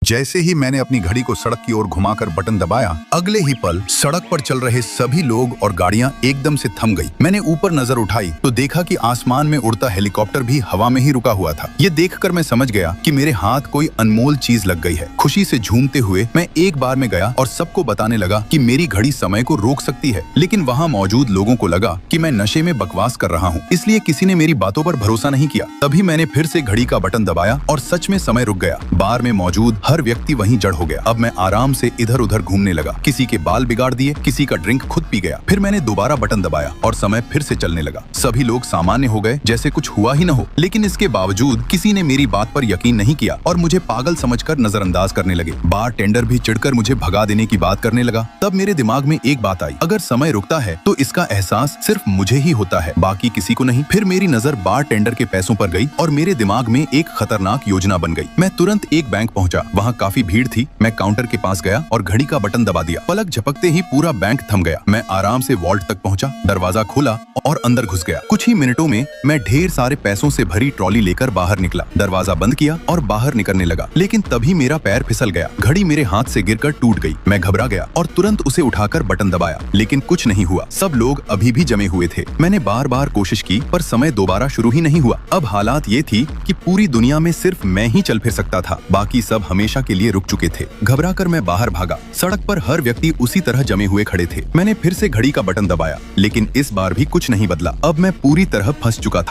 जैसे ही मैंने अपनी घड़ी को सड़क की ओर घुमाकर बटन दबाया, अगले ही पल सड़क पर चल रहे सभी लोग और गाड़ियां एकदम से थम गई। मैंने ऊपर नजर उठाई तो देखा कि आसमान में उड़ता हेलीकॉप्टर भी हवा में ही रुका हुआ था। ये देखकर मैं समझ गया कि मेरे हाथ कोई अनमोल चीज लग गई है। खुशी से झूमते हुए मैं एक बार में गया और सबको बताने लगा कि मेरी घड़ी समय को रोक सकती है। लेकिन वहाँ मौजूद लोगों को लगा कि मैं नशे में बकवास कर रहा हूँ, इसलिए किसी ने मेरी बातों पर भरोसा नहीं किया। तभी मैंने फिर से घड़ी का बटन दबाया और सच में समय रुक गया। बार में मौजूद हर व्यक्ति वहीं जड़ हो गया। अब मैं आराम से इधर उधर घूमने लगा। किसी के बाल बिगाड़ दिए, किसी का ड्रिंक खुद पी गया। फिर मैंने दोबारा बटन दबाया और समय फिर से चलने लगा। सभी लोग सामान्य हो गए, जैसे कुछ हुआ ही न हो। लेकिन इसके बावजूद किसी ने मेरी बात पर यकीन नहीं किया और मुझे पागल समझकर नजरअंदाज करने लगे। बार टेंडर भी चिढ़कर मुझे भगा देने की बात करने लगा। तब मेरे दिमाग में एक बात आई, अगर समय रुकता है तो इसका एहसास सिर्फ मुझे ही होता है, बाकी किसी को नहीं। फिर मेरी नजर बार टेंडर के पैसों पर गई और मेरे दिमाग में एक खतरनाक योजना बन गई। मैं तुरंत एक बैंक पहुंचा। वहाँ काफी भीड़ थी। मैं काउंटर के पास गया और घड़ी का बटन दबा दिया। पलक झपकते ही पूरा बैंक थम गया। मैं आराम से वॉल्ट तक पहुंचा, दरवाजा खोला और अंदर घुस गया। कुछ ही मिनटों में मैं ढेर सारे पैसों से भरी ट्रॉली लेकर बाहर निकला। दरवाजा बंद किया और बाहर निकलने लगा। लेकिन तभी मेरा पैर फिसल गया। घड़ी मेरे हाथ से गिरकर टूट गई। मैं घबरा गया और तुरंत उसे उठाकर बटन दबाया, लेकिन कुछ नहीं हुआ। सब लोग अभी भी जमे हुए थे। मैंने बार बार कोशिश की पर समय दोबारा शुरू ही नहीं हुआ। अब हालात ये थी कि पूरी दुनिया में सिर्फ मैं ही चल फिर सकता था, बाकी सब हमेशा के लिए रुक चुके थे। घबराकर मैं बाहर भागा। सड़क पर हर व्यक्ति उसी तरह जमे हुए खड़े थे। मैंने फिर से घड़ी का बटन दबाया, लेकिन इस बार भी कुछ नहीं बदला। अब मैं पूरी तरह फंस चुका था।